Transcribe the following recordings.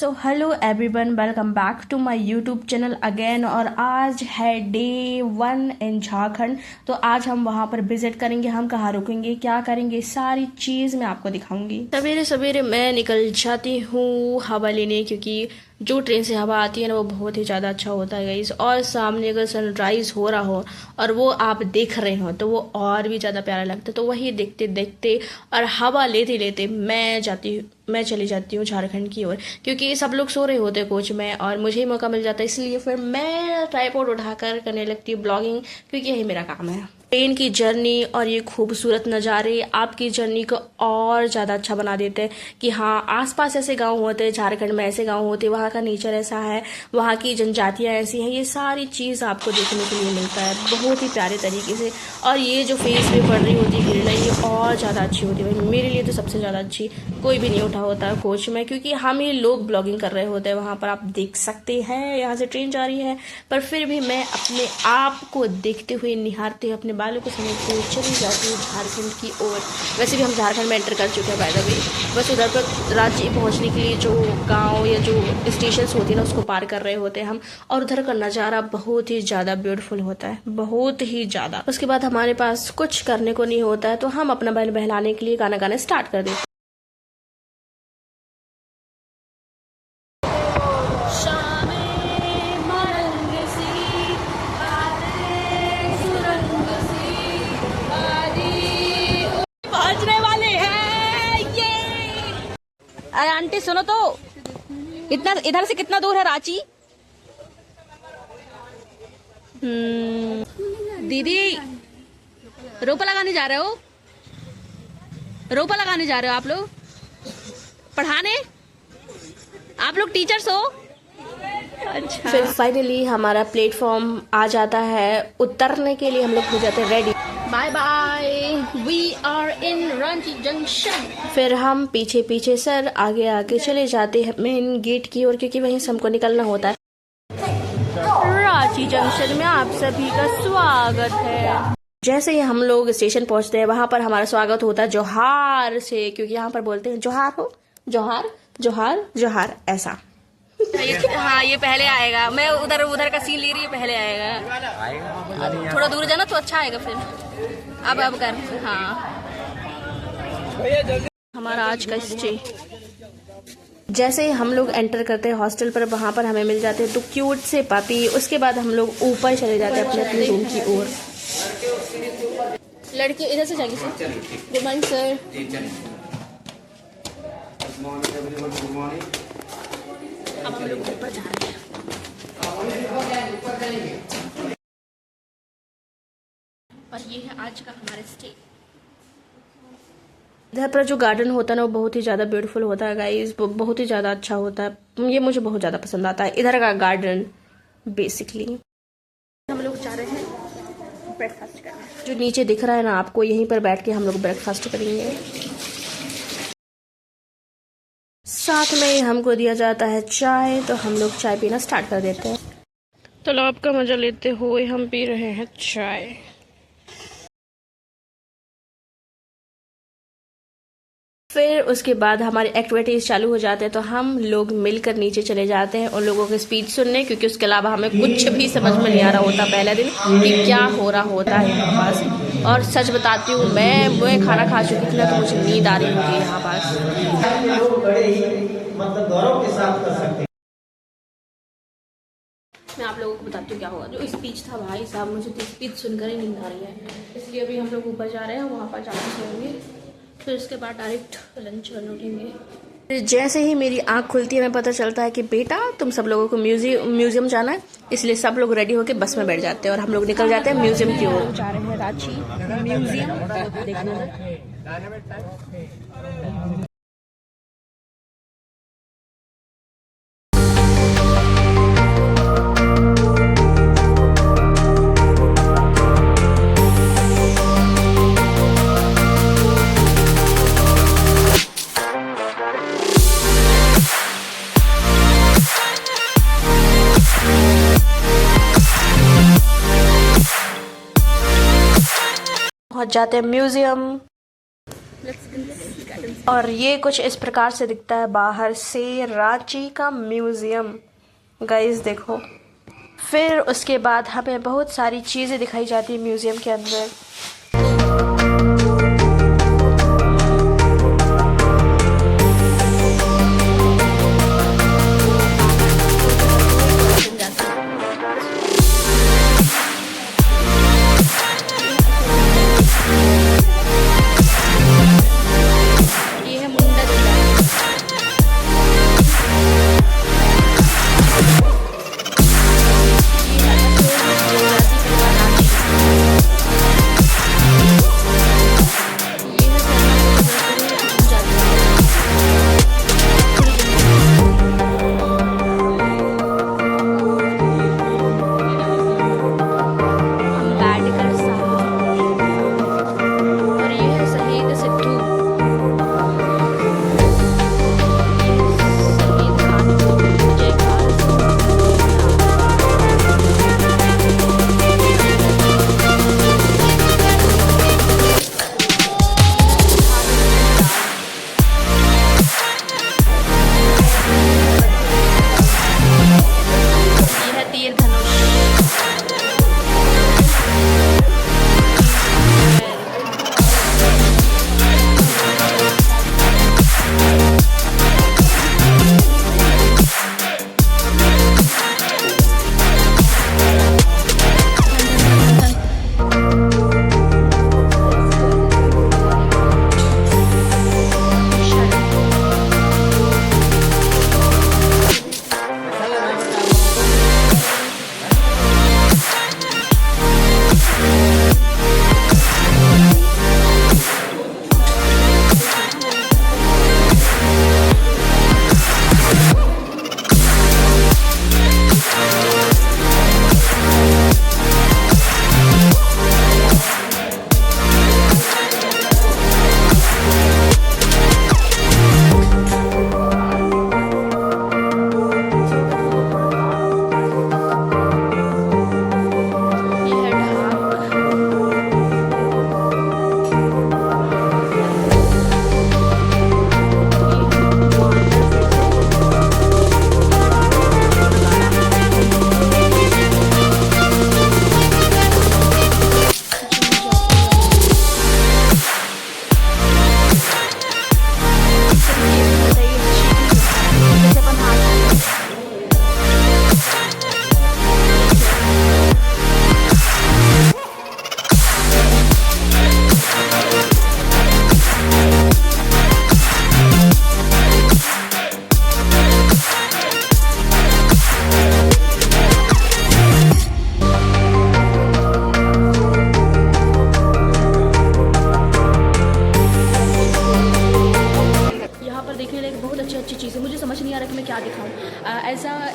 So hello everyone, welcome back to my YouTube channel again. और आज है day 1 इन झारखंड। तो आज हम वहाँ पर विजिट करेंगे, हम कहाँ रुकेंगे, क्या करेंगे, सारी चीज़ मैं आपको दिखाऊंगी। सवेरे सवेरे मैं निकल जाती हूँ हवा लेने, क्योंकि जो ट्रेन से हवा आती है ना वो बहुत ही ज़्यादा अच्छा होता है गाइस। और सामने अगर सनराइज़ हो रहा हो और वो आप देख रहे हो तो वो और भी ज़्यादा प्यारा लगता है। तो वही देखते देखते और हवा लेते लेते मैं चली जाती हूँ झारखंड की ओर, क्योंकि सब लोग सो रहे होते हैं कोच में और मुझे ही मौका मिल जाता है। इसलिए फिर मैं ट्राइपॉड उठाकर करने लगती हूँ ब्लॉगिंग, क्योंकि यही मेरा काम है। ट्रेन की जर्नी और ये खूबसूरत नज़ारे आपकी जर्नी को और ज़्यादा अच्छा बना देते हैं कि हाँ, आसपास ऐसे गांव होते हैं, झारखंड में ऐसे गांव होते हैं, वहाँ का नेचर ऐसा है, वहाँ की जनजातियाँ ऐसी हैं, ये सारी चीज़ आपको देखने के लिए मिलता है बहुत ही प्यारे तरीके से। और ये जो फेस पे पड़ रही होती है किरणें, ये और ज़्यादा अच्छी होती है। मेरे लिए तो सबसे ज़्यादा अच्छी कोई भी नहीं उठा होता है कोच में, क्योंकि हम ही लोग ब्लॉगिंग कर रहे होते हैं वहाँ पर। आप देख सकते हैं यहाँ से ट्रेन जा रही है, पर फिर भी मैं अपने आप को देखते हुए, निहारते हुए, अपने बालों को समेटते हुए चली जाती हूँ झारखंड की ओर। वैसे भी हम झारखंड में एंटर कर चुके हैं बाय द वे, बस उधर पर रांची पहुँचने के लिए जो गाँव या जो स्टेशन होती है ना उसको पार कर रहे होते हैं हम। और उधर का नज़ारा बहुत ही ज़्यादा ब्यूटीफुल होता है, बहुत ही ज़्यादा। उसके बाद हमारे पास कुछ करने को नहीं होता है, तो हम अपना बैल बहलाने के लिए गाना गाना स्टार्ट कर देते हैं। अरे आंटी सुनो तो, इतना इधर से कितना दूर है रांची? दीदी रोपा लगाने जा रहे हो? रोपा लगाने जा रहे हो आप लोग पढ़ाने? आप लोग टीचर्स हो? अच्छा। फिर फाइनली हमारा प्लेटफॉर्म आ जाता है, उतरने के लिए हम लोग हो जाते हैं ready. Bye bye, we are in Ranchi junction. फिर हम पीछे पीछे सर आगे आगे चले जाते हैं मेन गेट की ओर, क्योंकि वहीं से हमको निकलना होता है। रांची जंक्शन में आप सभी का स्वागत है। जैसे ही हम लोग स्टेशन पहुंचते हैं वहां पर हमारा स्वागत होता है जोहार से, क्योंकि यहाँ पर बोलते हैं जोहार हो, जोहार जोहार जोहार, ऐसा। हाँ ये पहले आएगा, मैं उधर का सीन ले रही है, पहले आएगा। थोड़ा दूर जाना तो अच्छा आएगा फिर। अब कर। हाँ हमारा आज का स्टे। जैसे ही हम लोग एंटर करते हैं हॉस्टल पर, वहाँ पर हमें मिल जाते हैं तो क्यूट से पपी। उसके बाद हम लोग ऊपर चले जाते हैं अपने अपने रूम की ओर। लड़की इधर से जाएगी सर। Good morning sir. अब हम लोग ऊपर जा रहे हैं। और ये है आज का हमारा स्टे। इधर पर जो गार्डन होता है ना वो बहुत ही ज़्यादा ब्यूटीफुल होता है गाइस, बहुत ही ज़्यादा अच्छा होता है। ये मुझे बहुत ज़्यादा पसंद आता है इधर का गार्डन बेसिकली। हम लोग जा रहे हैं ब्रेकफास्ट करने। जो नीचे दिख रहा है ना आपको, यहीं पर बैठ के हम लोग ब्रेकफास्ट करेंगे। साथ में हमको दिया जाता है चाय, तो हम लोग चाय पीना स्टार्ट कर देते हैं। तालाब का मजा लेते हुए हम पी रहे हैं चाय। फिर उसके बाद हमारी एक्टिविटीज़ चालू हो जाते हैं, तो हम लोग मिलकर नीचे चले जाते हैं उन लोगों की स्पीच सुनने, क्योंकि उसके अलावा हमें कुछ भी समझ में नहीं आ रहा होता पहले दिन कि क्या हो रहा होता है यहाँ पास। और सच बताती हूँ, मैं खाना खा चुकी थी ना, तो मुझे नींद आ रही होती है यहाँ पास। मैं आप लोगों को बताती हूँ क्या होगा। जो स्पीच था भाई साहब, मुझे तो स्पीच सुनकर ही नींद आ रही है, इसलिए अभी हम लोग ऊपर जा रहे हैं, वहाँ पर जाकर सोएंगे, फिर उसके बाद डायरेक्ट लंच करने उठेंगे। जैसे ही मेरी आंख खुलती है मैं पता चलता है कि बेटा तुम सब लोगों को म्यूजियम जाना है, इसलिए सब लोग रेडी होकर बस में बैठ जाते हैं और हम लोग निकल जाते हैं म्यूजियम की ओर। जा रहे हैं रांची म्यूजियम देखने। पहुंच जाते हैं म्यूजियम। Let's get inside. और ये कुछ इस प्रकार से दिखता है बाहर से रांची का म्यूज़ियम। गाइस देखो, फिर उसके बाद हमें बहुत सारी चीज़ें दिखाई जाती है म्यूज़ियम के अंदर।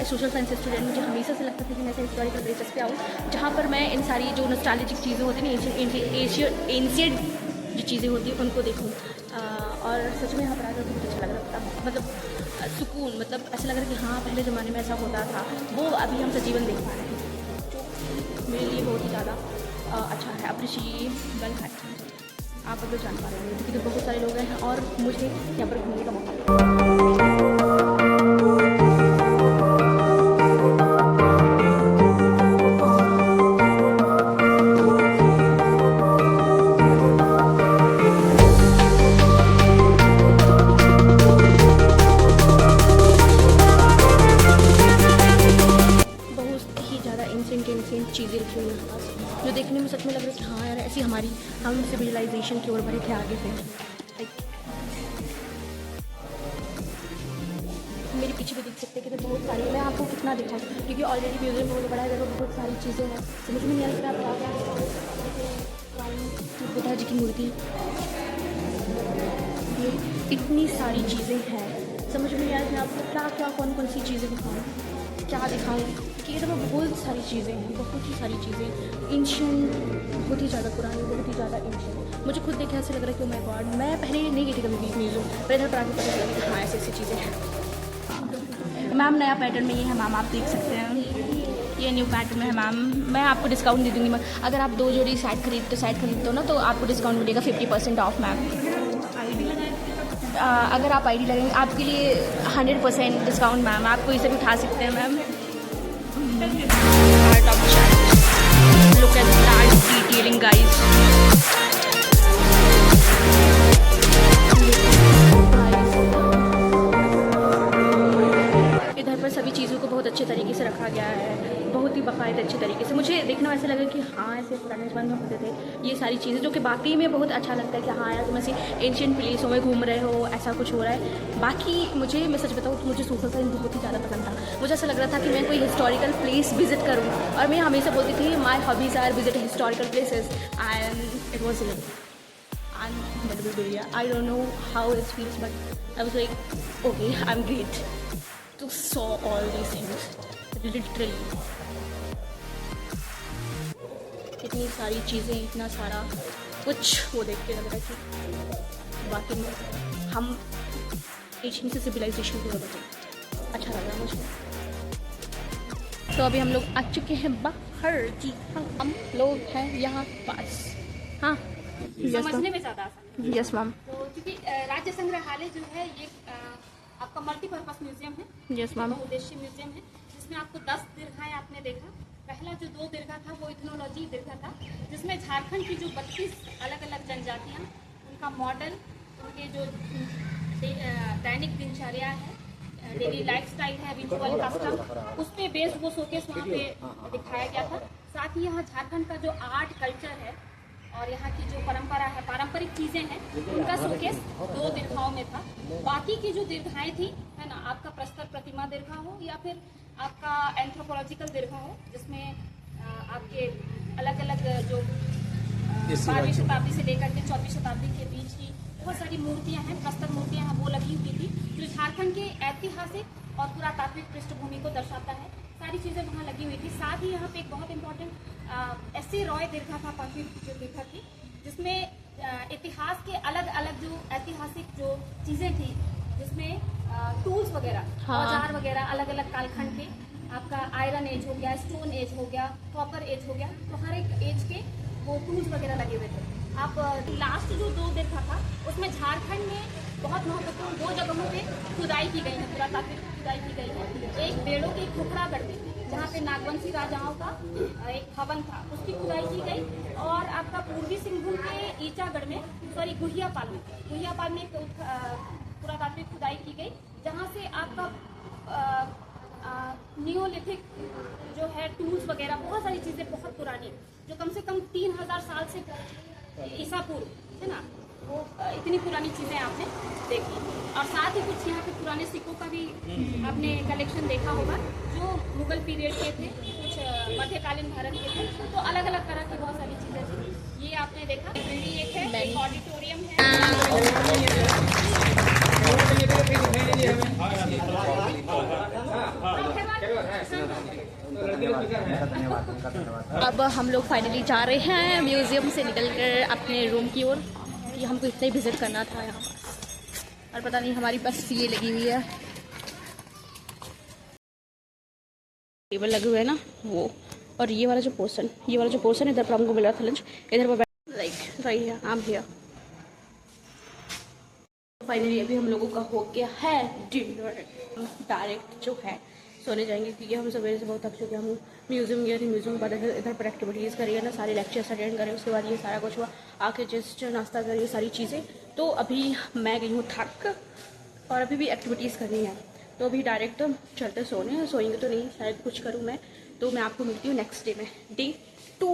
सोशल साइंस स्टूडेंट मुझे हमेशा से लगता था कि मैं ऐसे हिस्टोरिकल प्लेसेस पे आऊँ जहाँ पर मैं इन सारी जो नॉस्टैल्जिक चीज़ें होती हैं एंशिएंट जो चीज़ें होती हैं उनको देखूँ। और सच में यहाँ पर आकर बहुत अच्छा लग रहा था, मतलब सुकून, मतलब ऐसा लग रहा है कि हाँ पहले ज़माने में ऐसा होता था, वो अभी हम सजीवन देख पा रहे हैं, जो मेरे लिए बहुत ही ज़्यादा अच्छा है, अप्रिशिएबल है। आप अगर जान पा रहे हैं क्योंकि बहुत सारे लोग हैं और मुझे यहाँ पर घूमने का मौका मिला। चीज़ें रखी हुई हैं जो देखने में सच में लग रहा है कि हाँ यार ऐसी हमारी हम सिविलाइजेशन की ओर बढ़े थे आगे से। मेरे पीछे भी देख सकते हैं कि बहुत सारी, मैं आपको कितना दिखाऊँ क्योंकि ऑलरेडी म्यूजियम बहुत बड़ा है, बहुत सारी चीज़ें हैं, समझ में नहीं आ रहा है। बुद्धा जी की मूर्ति, ये इतनी सारी चीज़ें हैं, समझ में नहीं आ रहा है आपको क्या क्या कौन कौन सी चीज़ें दिखाऊँ, क्या दिखाऊँ, क्योंकि ये तो बहुत सारी चीज़ें हैं, बहुत ही सारी चीज़ें एंशिएंट, बहुत ही ज़्यादा पुरानी, बहुत ही ज़्यादा एंशिएंट। मुझे खुद देखे ऐसे लग रहा है कि ओ माय गॉड, मैं पहले नहीं गई थी कभी भी म्यूजियम, पर इधर पर आके पता चला कि हाँ ऐसी ऐसी चीज़ें हैं। मैम नया पैटर्न में ये है मैम, आप देख सकते हैं ये न्यू पैटर्न में है मैम। मैं आपको डिस्काउंट दे दूँगी मैम, अगर आप 2 जोड़ी सेट खरीदते हो ना तो आपको डिस्काउंट मिलेगा 50% ऑफ मैम। अगर आप आईडी लगेंगे आपके लिए 100% डिस्काउंट मैम, आप कोई से भी उठा सकते हैं ma'am. Look at that detailing guys. इधर पर सभी चीज़ों को बहुत अच्छे तरीके से रखा गया है, बहुत ही बाकायदा अच्छे तरीके से। मुझे देखना ऐसा लगा कि हाँ ऐसे पुराने ज़माने में होते थे ये सारी चीज़ें, जो कि बाकी में बहुत अच्छा लगता है कि हाँ यार तुम ऐसे एंशियंट प्लेसों में घूम रहे हो, ऐसा कुछ हो रहा है। बाकी मुझे, मैं सच बताऊँ तो मुझे सोशल साइंस बहुत ही ज़्यादा पसंद था। मुझे ऐसा लग रहा था कि मैं कोई हिस्टोरिकल प्लेस विजिट करूँ, और मैं हमेशा बोलती थी my hobbies are visit historical places, and it was unbelievable. I don't know how it feels, but I was like, okay, I'm great to saw all these things. Literally, इतनी सारी चीज़ें, इतना सारा कुछ वो देख के लग रहा है कि वाकई में हम एशियन से सिविलाइजेशन को बचे। अच्छा लग रहा है मुझे। तो अभी हम लोग आ चुके हैं बाहर। जी हाँ, हम लोग हैं यहाँ पास। हाँ, समझने में ज़्यादा आसान है। Yes ma'am. तो क्योंकि राज्य संग्रहालय जो है ये आपका मल्टीपर्पज म्यूजियम है। Yes ma'am. बहुउद्देशीय म्यूजियम है जिसमें आपको 10 दीर्घाएं आपने देखा। पहला जो 2 दीर्घा था वो इथनोलॉजी दीर्घा था, जिसमें झारखंड की जो 32 अलग अलग जनजातियाँ, उनका मॉडल, उनके जो दैनिक दिनचर्या है, डेली लाइफस्टाइल है, रिचुअल कस्टम, उस पर बेस्ड वो शोकेस वहाँ पे दिखाया गया था। साथ ही यहाँ झारखंड का जो आर्ट कल्चर है और यहाँ की जो परंपरा है, पारंपरिक चीज़ें हैं, उनका शोकेस 2 दीर्घाओं में था। बाकी की जो दीर्घाएं थी, है ना, आपका प्रस्तर प्रतिमा दीर्घा हो या फिर आपका एंथ्रोपोलॉजिकल दीर्घा हो, जिसमें आपके अलग अलग जो 12वीं शताब्दी से लेकर के 14वीं शताब्दी के बीच की बहुत सारी मूर्तियाँ हैं, प्रस्तर मूर्तियाँ हैं, वो लगी हुई थी, जो झारखंड के ऐतिहासिक और पुरातात्विक पृष्ठभूमि को दर्शाता है। सारी चीज़ें वहाँ लगी हुई थी। साथ ही यहाँ पे एक बहुत इम्पोर्टेंट एस.ए. रॉय दीर्घा था, 5वीं जो दीर्घा थी, जिसमें इतिहास के अलग अलग जो ऐतिहासिक जो चीज़ें थी, जिसमें टूल्स वगैरह, औजार वगैरह अलग अलग कालखंड के, आपका आयरन एज हो गया, स्टोन एज हो गया, कॉपर एज हो गया, तो हर एक एज के वो टूल्स वगैरह लगे हुए थे। आप लास्ट जो 2 दीर्घा था उसमें झारखंड में बहुत महत्वपूर्ण 2 जगहों पे खुदाई की गई है, पुरातात्विक खुदाई की गई है। एक बेड़ों के खोखरागढ़ में, जहाँ पे नागवंशी राजाओं का एक भवन था, उसकी खुदाई की गई, और आपका पूर्वी सिंहभूम के ईचागढ़ में, सॉरी गुहियापाल में एक पुरातात्विक खुदाई की गई, जहाँ से आपका नियोलिथिक जो है टूल्स वगैरह, बहुत सारी चीज़ें बहुत पुरानी, जो कम से कम 3000 साल से ईसा पूर्व, है ना, वो इतनी पुरानी चीज़ें आपने देखी। और साथ ही कुछ यहाँ पे पुराने सिक्कों का भी आपने कलेक्शन देखा होगा, जो मुगल पीरियड के थे, कुछ मध्यकालीन भारत के थे, तो अलग अलग तरह की बहुत सारी चीज़ें थी, ये आपने देखा। एक है, एक ऑडिटोरियम है। अब हम लोग फाइनली जा रहे हैं म्यूज़ियम से निकलकर अपने रूम की ओर, कि हमको इतना ही विज़िट करना था यहाँ पर, और पता नहीं हमारी बस ये लगी हुई है, टेबल लगे हुए हैं ना वो, और ये वाला जो पोर्शन इधर पर हमको मिला था लंच, इधर पर लाइक सही है, आप भैया। फाइनली अभी हम लोगों का हो गया है डिनर, डायरेक्ट जो है सोने जाएंगे, क्योंकि हम सवेरे से बहुत थक चुके हैं। हम म्यूज़ियम गए थे, म्यूज़ियम के बाद इधर पर एक्टिविटीज़ करिए ना, सारे लेक्चर्स अटेंड करें, उसके बाद ये सारा कुछ हुआ, आके जस्ट नाश्ता करिए, सारी चीज़ें। तो अभी मैं गई हूँ थक, और अभी भी एक्टिविटीज़ करनी है, तो अभी डायरेक्ट चलते सोएंगे तो नहीं, शायद कुछ करूँ मैं, तो मैं आपको मिलती हूँ नेक्स्ट डे में, डे 2।